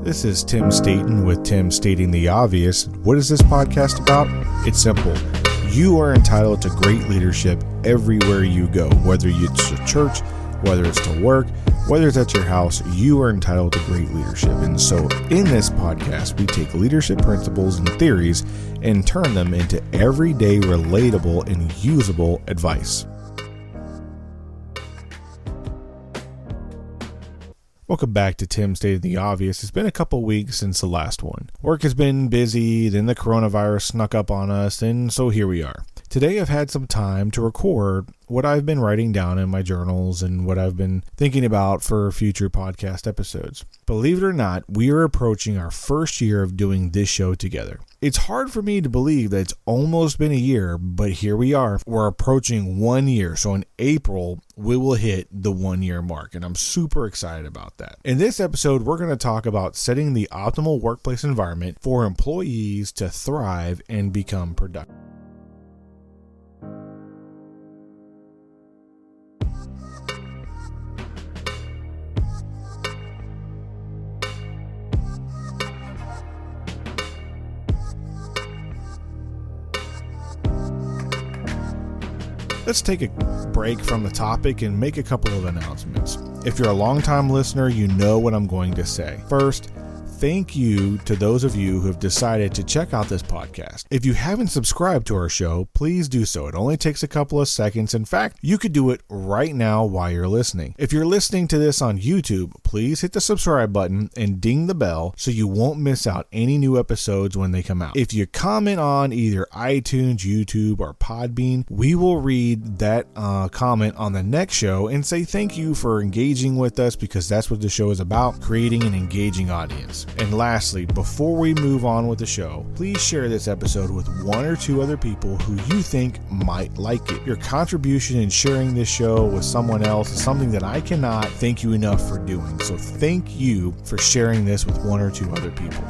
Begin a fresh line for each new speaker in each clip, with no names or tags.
This is Tim Staten with Tim Stating the Obvious. What is this podcast about? It's simple. You are entitled to great leadership everywhere you go, whether it's to church, whether it's to work, whether it's at your house, you are entitled to great leadership. And so in this podcast, we take leadership principles and theories and turn them into everyday, relatable, and usable advice. Welcome back to Tim Stating the Obvious. It's been a couple weeks since the last one. Work has been busy, then the coronavirus snuck up on us, and so here we are. Today I've had some time to record what I've been writing down in my journals and what I've been thinking about for future podcast episodes. Believe it or not, we are approaching our first year of doing this show together. It's hard for me to believe that it's almost been a year, but here we are. We're approaching 1 year. So in April, we will hit the 1 year mark, and I'm super excited about that. In this episode, we're going to talk about setting the optimal workplace environment for employees to thrive and become productive. Let's take a break from the topic and make a couple of announcements. If you're a longtime listener, you know what I'm going to say. First, thank you to those of you who have decided to check out this podcast. If you haven't subscribed to our show, please do so. It only takes a couple of seconds. In fact, you could do it right now while you're listening. If you're listening to this on YouTube, please hit the subscribe button and ding the bell so you won't miss out any new episodes when they come out. If you comment on either iTunes, YouTube, or Podbean, we will read that comment on the next show and say thank you for engaging with us, because that's what the show is about, creating an engaging audience. And lastly, before we move on with the show, please share this episode with one or two other people who you think might like it. Your contribution in sharing this show with someone else is something that I cannot thank you enough for doing. So thank you for sharing this with one or two other people.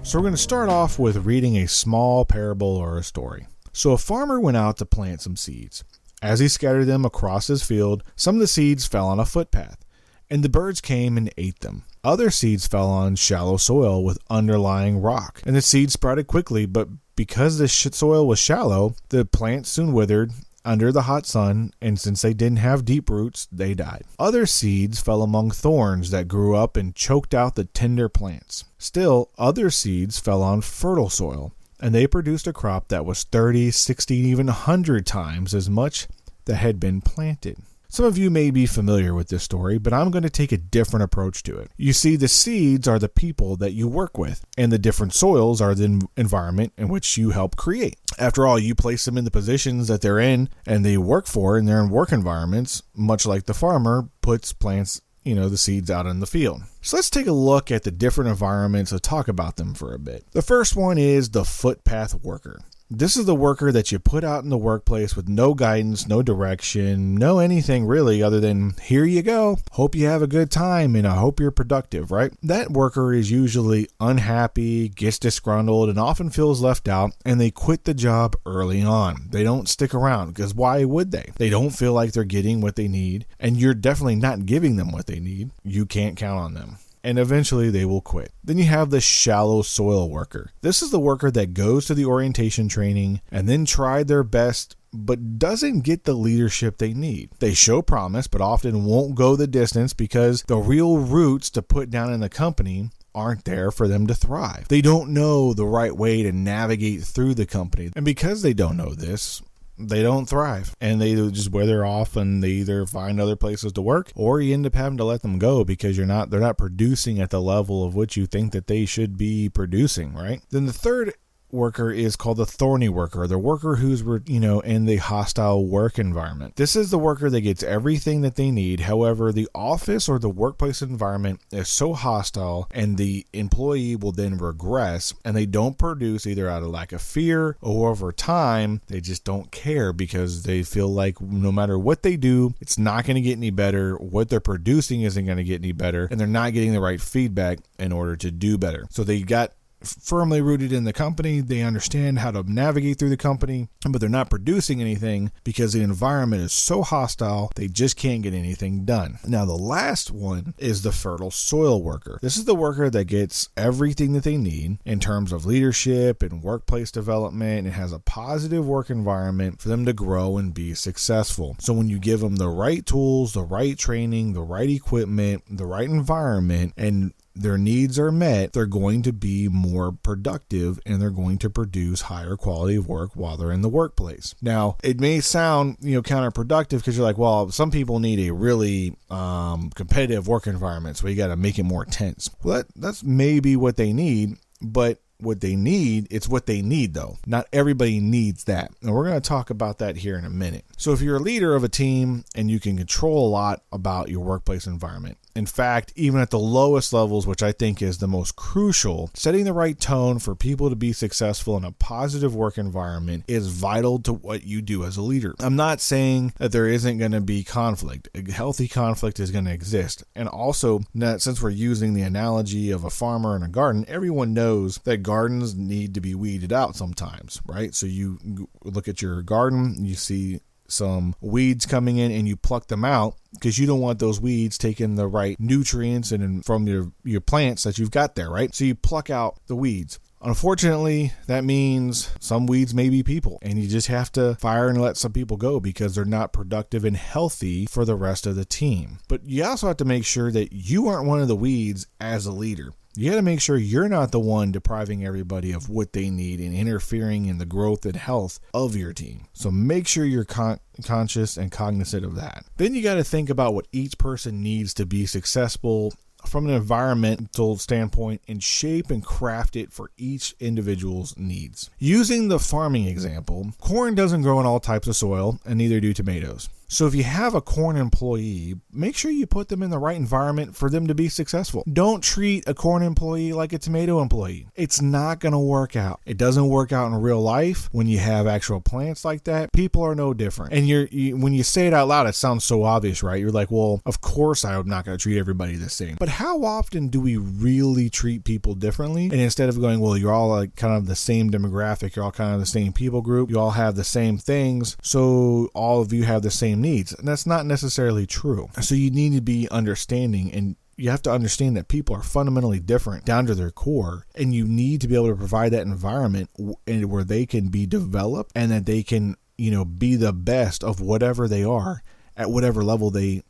So we're going to start off with reading a small parable or a story. So a farmer went out to plant some seeds. As he scattered them across his field, some of the seeds fell on a footpath, and the birds came and ate them. Other seeds fell on shallow soil with underlying rock, and the seeds sprouted quickly, but because the soil was shallow, the plants soon withered under the hot sun, and since they didn't have deep roots, they died. Other seeds fell among thorns that grew up and choked out the tender plants. Still, other seeds fell on fertile soil, and they produced a crop that was 30, 60, even 100 times as much that had been planted. Some of you may be familiar with this story, but I'm going to take a different approach to it. You see, the seeds are the people that you work with, and the different soils are the environment in which you help create. After all, you place them in the positions that they're in and they work for, and they're in work environments, much like the farmer puts plants, the seeds out in the field. So let's take a look at the different environments and talk about them for a bit. The first one is the footpath worker. This is the worker that you put out in the workplace with no guidance, no direction, no anything really other than, here you go, hope you have a good time, and I hope you're productive, right? That worker is usually unhappy, gets disgruntled, and often feels left out, and they quit the job early on. They don't stick around, because why would they? They don't feel like they're getting what they need, and you're definitely not giving them what they need. You can't count on them. And eventually they will quit. Then you have the shallow soil worker. This is the worker that goes to the orientation training and then tried their best but doesn't get the leadership they need. They show promise but often won't go the distance because the real roots to put down in the company aren't there for them to thrive. They don't know the right way to navigate through the company. And because they don't know this, they don't thrive, and they just wither off, and they either find other places to work, or you end up having to let them go because they're not producing at the level of which you think that they should be producing, right? Then the third worker is called the thorny worker, the worker who's, in the hostile work environment. This is the worker that gets everything that they need. However, the office or the workplace environment is so hostile, and the employee will then regress, and they don't produce either out of lack of fear or over time, they just don't care because they feel like no matter what they do, it's not going to get any better. What they're producing isn't going to get any better, and they're not getting the right feedback in order to do better. So they got firmly rooted in the company. They understand how to navigate through the company, but they're not producing anything because the environment is so hostile, they just can't get anything done. Now, the last one is the fertile soil worker. This is the worker that gets everything that they need in terms of leadership and workplace development and has a positive work environment for them to grow and be successful. So when you give them the right tools, the right training, the right equipment, the right environment, and their needs are met, they're going to be more productive and they're going to produce higher quality of work while they're in the workplace. Now, it may sound, counterproductive because you're like, well, some people need a really competitive work environment, so you got to make it more tense. Well, that's maybe what they need, but it's what they need though. Not everybody needs that. And we're going to talk about that here in a minute. So if you're a leader of a team and you can control a lot about your workplace environment, in fact, even at the lowest levels, which I think is the most crucial, setting the right tone for people to be successful in a positive work environment is vital to what you do as a leader. I'm not saying that there isn't going to be conflict. A healthy conflict is going to exist. And also, since we're using the analogy of a farmer and a garden, everyone knows that gardens need to be weeded out sometimes, right? So you look at your garden, you see some weeds coming in and you pluck them out because you don't want those weeds taking the right nutrients and from your plants that you've got there, right? So you pluck out the weeds. Unfortunately, that means some weeds may be people, and you just have to fire and let some people go because they're not productive and healthy for the rest of the team. But you also have to make sure that you aren't one of the weeds as a leader. You got to make sure you're not the one depriving everybody of what they need and interfering in the growth and health of your team. So make sure you're conscious and cognizant of that. Then you got to think about what each person needs to be successful from an environmental standpoint and shape and craft it for each individual's needs. Using the farming example, corn doesn't grow in all types of soil, and neither do tomatoes. So if you have a corn employee, make sure you put them in the right environment for them to be successful. Don't treat a corn employee like a tomato employee. It's not going to work out. It doesn't work out in real life when you have actual plants like that. People are no different. And when you say it out loud, it sounds so obvious, right? You're like, well, of course I'm not going to treat everybody the same. But how often do we really treat people differently? And instead of going, well, you're all like kind of the same demographic, you're all kind of the same people group, you all have the same things, so all of you have the same needs. And that's not necessarily true. So you need to be understanding, and you have to understand that people are fundamentally different down to their core, and you need to be able to provide that environment where they can be developed and that they can, be the best of whatever they are at whatever level they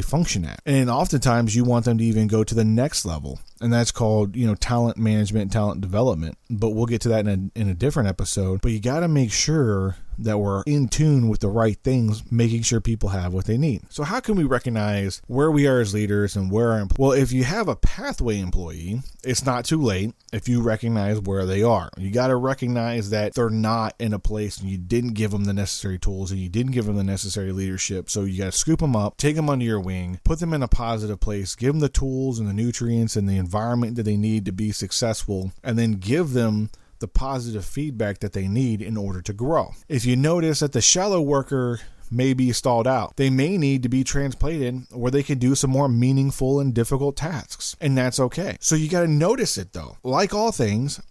function at. And oftentimes you want them to even go to the next level, and that's called, talent management, talent development. But we'll get to that in a different episode. But you got to make sure that we're in tune with the right things, making sure people have what they need. So how can we recognize where we are as leaders and well, if you have a pathway employee, it's not too late if you recognize where they are. You got to recognize that they're not in a place and you didn't give them the necessary tools and you didn't give them the necessary leadership. So you got to scoop them up, take them under your wing, put them in a positive place, give them the tools and the nutrients and the environment that they need to be successful, and then give them the positive feedback that they need in order to grow. If you notice that the shallow worker may be stalled out, they may need to be transplanted where they can do some more meaningful and difficult tasks, and that's okay. So you got to notice it though. Like all things,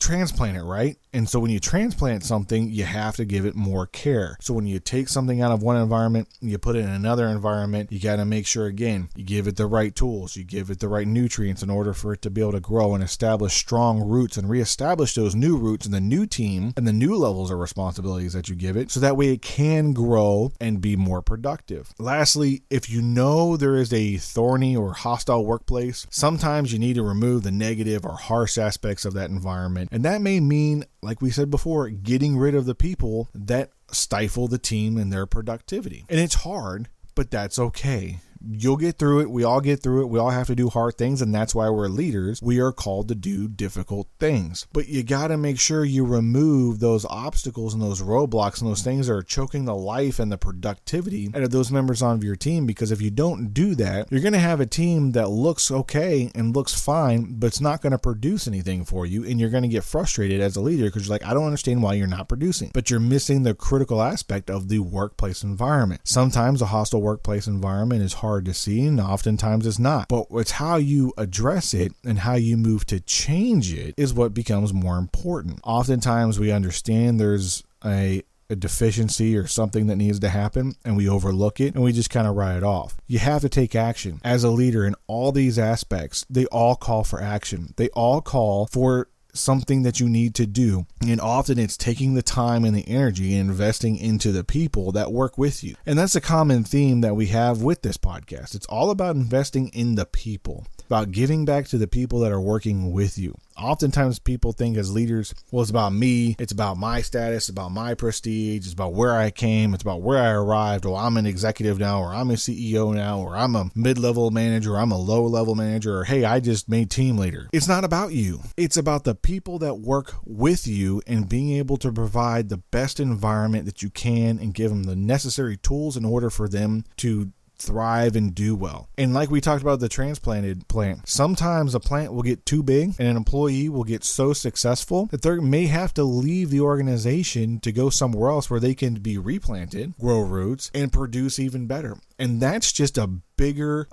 transplant it, right? And so when you transplant something, you have to give it more care. So when you take something out of one environment, you put it in another environment, you got to make sure, again, you give it the right tools, you give it the right nutrients in order for it to be able to grow and establish strong roots and reestablish those new roots in the new team and the new levels of responsibilities that you give it, so that way it can grow and be more productive. Lastly, if you know there is a thorny or hostile workplace, sometimes you need to remove the negative or harsh aspects of that environment. And that may mean, like we said before, getting rid of the people that stifle the team and their productivity. And it's hard, but that's okay. You'll get through it. We all get through it. We all have to do hard things, and that's why we're leaders. We are called to do difficult things. But you got to make sure you remove those obstacles and those roadblocks and those things that are choking the life and the productivity out of those members on your team, because if you don't do that, you're going to have a team that looks okay and looks fine, but it's not going to produce anything for you, and you're going to get frustrated as a leader because you're like, I don't understand why you're not producing. But you're missing the critical aspect of the workplace environment. Sometimes a hostile workplace environment is hard hard to see, and oftentimes it's not. But it's how you address it and how you move to change it is what becomes more important. Oftentimes we understand there's a deficiency or something that needs to happen, and we overlook it and we just kind of write it off. You have to take action. As a leader in all these aspects, they all call for action. They all call for something that you need to do. And often it's taking the time and the energy and investing into the people that work with you. And that's a common theme that we have with this podcast. It's all about investing in the people, about giving back to the people that are working with you. Oftentimes people think as leaders, well, it's about me, it's about my status, about my prestige, it's about where I came, it's about where I arrived, or I'm an executive now, or I'm a CEO now, or I'm a mid-level manager, or I'm a low-level manager, or hey, I just made team leader. It's not about you. It's about the people that work with you and being able to provide the best environment that you can and give them the necessary tools in order for them to thrive and do well. And like we talked about the transplanted plant, sometimes a plant will get too big and an employee will get so successful that they may have to leave the organization to go somewhere else where they can be replanted, grow roots, and produce even better. And that's just a bigger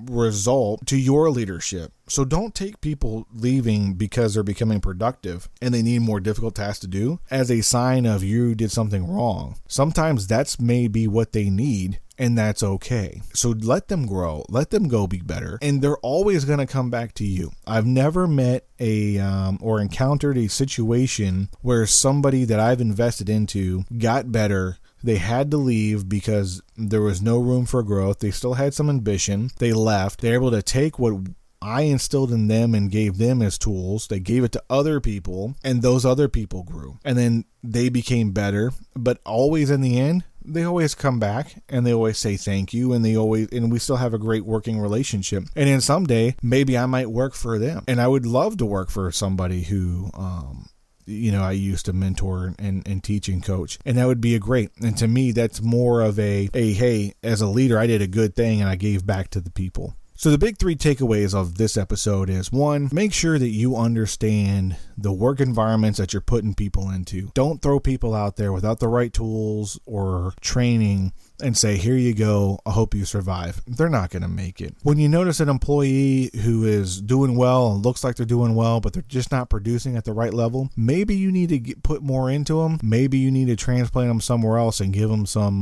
result to your leadership. So don't take people leaving because they're becoming productive and they need more difficult tasks to do as a sign of you did something wrong. Sometimes that's maybe what they need, and that's okay. So let them grow, let them go be better, and they're always going to come back to you. I've never met or encountered a situation where somebody that I've invested into got better. They had to leave because there was no room for growth. They still had some ambition. They left. They're able to take what I instilled in them and gave them as tools. They gave it to other people, and those other people grew. And then they became better. But always in the end, they always come back and they always say thank you, and we still have a great working relationship. And then someday, maybe I might work for them. And I would love to work for somebody who, I used to mentor and teach and coach, and that would be a great. And to me, that's more of a hey, as a leader, I did a good thing and I gave back to the people. So the big three takeaways of this episode is, one, make sure that you understand the work environments that you're putting people into. Don't throw people out there without the right tools or training and say, here you go, I hope you survive. They're not going to make it. When you notice an employee who is doing well and looks like they're doing well, but they're just not producing at the right level, maybe you need to put more into them. Maybe you need to transplant them somewhere else and give them some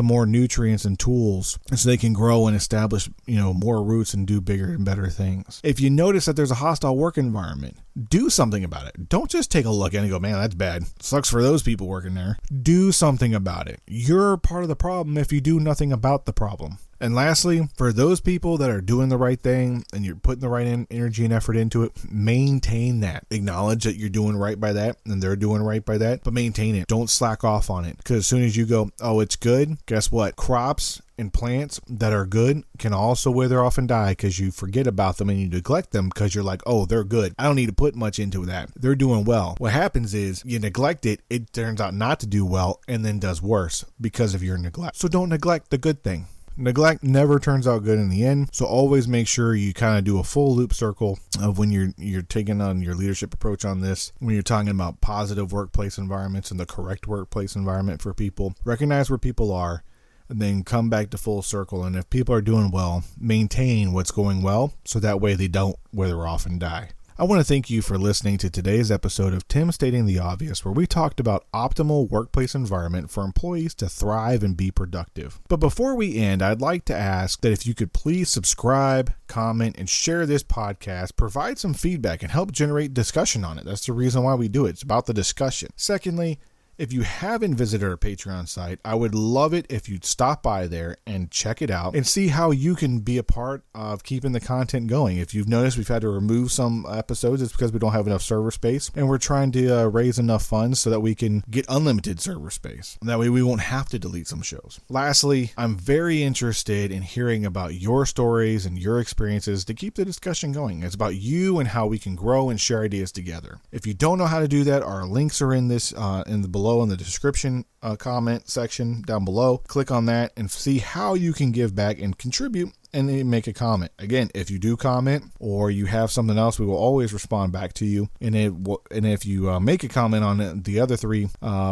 more nutrients and tools so they can grow and establish, more roots and do bigger and better things. If you notice that there's a hostile work environment, do something about it. Don't just take a look at it and go, man, that's bad. Sucks for those people working there. Do something about it. You're part of the problem if you do nothing about the problem. And lastly, for those people that are doing the right thing and you're putting the right energy and effort into it, maintain that. Acknowledge that you're doing right by that and they're doing right by that, but maintain it. Don't slack off on it, because as soon as you go, oh, it's good, guess what? Crops and plants that are good can also wither off and die because you forget about them and you neglect them because you're like, oh, they're good. I don't need to put much into that. They're doing well. What happens is you neglect it. It turns out not to do well and then does worse because of your neglect. So don't neglect the good thing. Neglect never turns out good in the end, so always make sure you kind of do a full loop circle of when you're taking on your leadership approach on this. When you're talking about positive workplace environments and the correct workplace environment for people, recognize where people are, and then come back to full circle. And if people are doing well, maintain what's going well so that way they don't wither off and die. I want to thank you for listening to today's episode of Tim Stating the Obvious, where we talked about optimal workplace environment for employees to thrive and be productive. But before we end, I'd like to ask that if you could please subscribe, comment, and share this podcast, provide some feedback, and help generate discussion on it. That's the reason why we do it. It's about the discussion. Secondly, if you haven't visited our Patreon site, I would love it if you'd stop by there and check it out and see how you can be a part of keeping the content going. If you've noticed we've had to remove some episodes, it's because we don't have enough server space, and we're trying to raise enough funds so that we can get unlimited server space. That way we won't have to delete some shows. Lastly, I'm very interested in hearing about your stories and your experiences to keep the discussion going. It's about you and how we can grow and share ideas together. If you don't know how to do that, our links are in this in the below below in the description comment section down below. Click on that and see how you can give back and contribute and then make a comment. Again, if you do comment or you have something else, we will always respond back to you. And if you make a comment on the other 3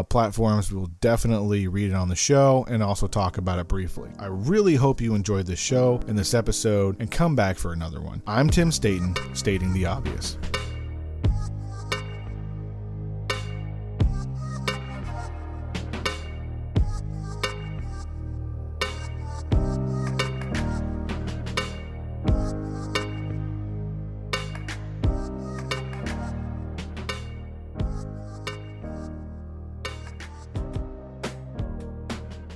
platforms, we will definitely read it on the show and also talk about it briefly. I really hope you enjoyed this show and this episode and come back for another one. I'm Tim Staten, stating the obvious.